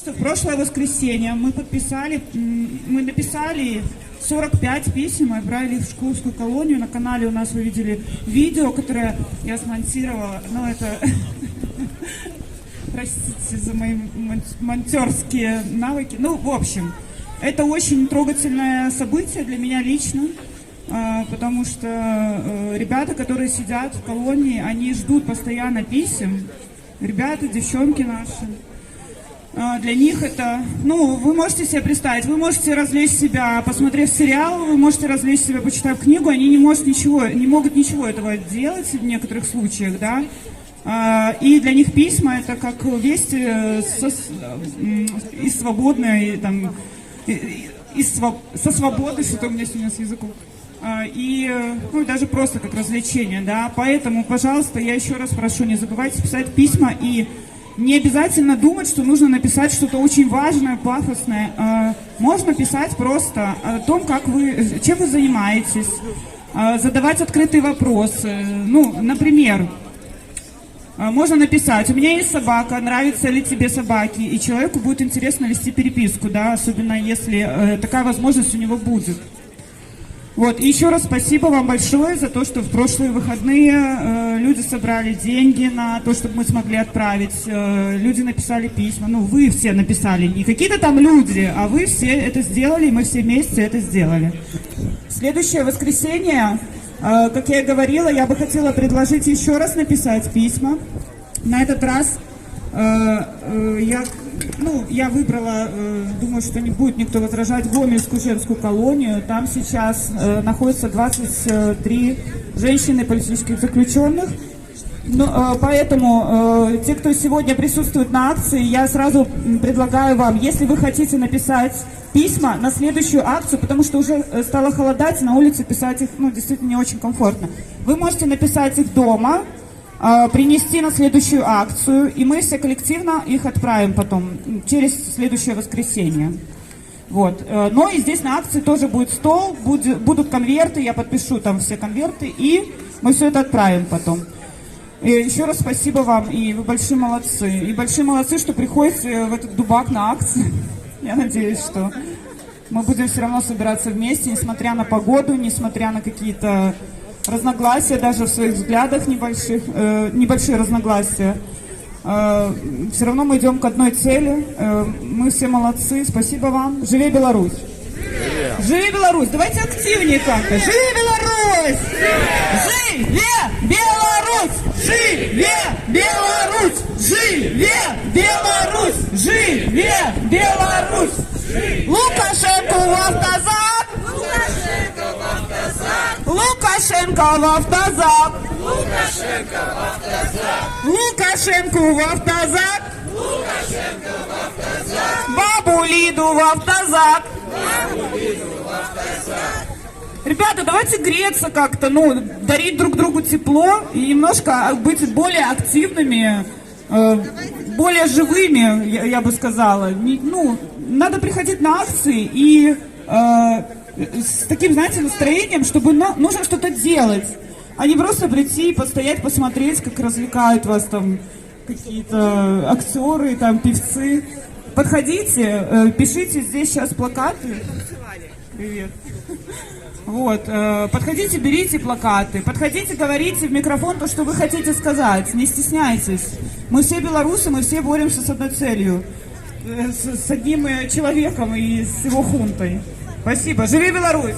В прошлое воскресенье мы написали 45 писем и отправили в Шкловскую колонию. На канале у нас вы видели видео, которое я смонтировала. Но это, простите за мои монтерские навыки. Ну, в общем, это очень трогательное событие для меня лично, потому что ребята, которые сидят в колонии, они ждут постоянно писем. Ребята, девчонки наши. Для них это, ну, вы можете себе представить, вы можете развлечь себя, посмотрев сериал, вы можете развлечь себя, почитав книгу, они не могут ничего этого делать в некоторых случаях, да. И для них письма это как вести из свободной, там, со свободы, что-то у меня сегодня с языком. И, ну, даже просто как развлечение, да. Поэтому, пожалуйста, я еще раз прошу, не забывайте писать письма и не обязательно думать, что нужно написать что-то очень важное, пафосное. Можно писать просто о том, чем вы занимаетесь, задавать открытые вопросы. Ну, например, можно написать: у меня есть собака, нравятся ли тебе собаки? И человеку будет интересно вести переписку, да, особенно если такая возможность у него будет. Вот, и еще раз спасибо вам большое за то, что в прошлые выходные люди собрали деньги на то, чтобы мы смогли отправить. Люди написали письма, ну, вы все написали, не какие-то там люди, а вы все это сделали, и мы все вместе это сделали. Следующее воскресенье, как я и говорила, я бы хотела предложить еще раз написать письма. На этот раз я выбрала, думаю, что не будет никто возражать, Гомельскую женскую колонию. Там сейчас находится 23 женщины политических заключенных. Поэтому те, кто сегодня присутствует на акции, я сразу предлагаю вам, если вы хотите написать письма на следующую акцию, потому что уже стало холодать, на улице писать их, ну, действительно не очень комфортно. Вы можете написать их дома, принести на следующую акцию, и мы все коллективно их отправим потом, через следующее воскресенье. Вот. Но и здесь на акции тоже будет стол, будут конверты, я подпишу там все конверты, и мы все это отправим потом. И еще раз спасибо вам, и вы большие молодцы. И большие молодцы, что приходите в этот Дубак на акции. Я надеюсь, что мы будем все равно собираться вместе, несмотря на погоду, несмотря на какие-то разногласия, даже в своих взглядах небольшие разногласия. Все равно мы идем к одной цели. Мы все молодцы. Спасибо вам. Живи Беларусь! Живи Беларусь! Давайте активнее как-то. Живи Беларусь! Живи Беларусь! Живи Беларусь! Живи Беларусь! Живи Беларусь! Лукашенко в автозак! Лукашенко в автозак! Лукашенко в автозак! Бабу Лиду в автозак! Ребята, давайте греться как-то, ну, дарить друг другу тепло и немножко быть более активными, более живыми, я бы сказала. Ну, надо приходить на акции и с таким, знаете, настроением, чтобы нужно что-то делать, а не просто прийти, постоять, посмотреть, как развлекают вас там какие-то актеры, там, певцы. Подходите, пишите здесь сейчас плакаты. Привет. Вот, подходите, берите плакаты, подходите, говорите в микрофон то, что вы хотите сказать, не стесняйтесь. Мы все белорусы, мы все боремся с одной целью, с одним человеком и с его хунтой. Спасибо. Живи Беларусь!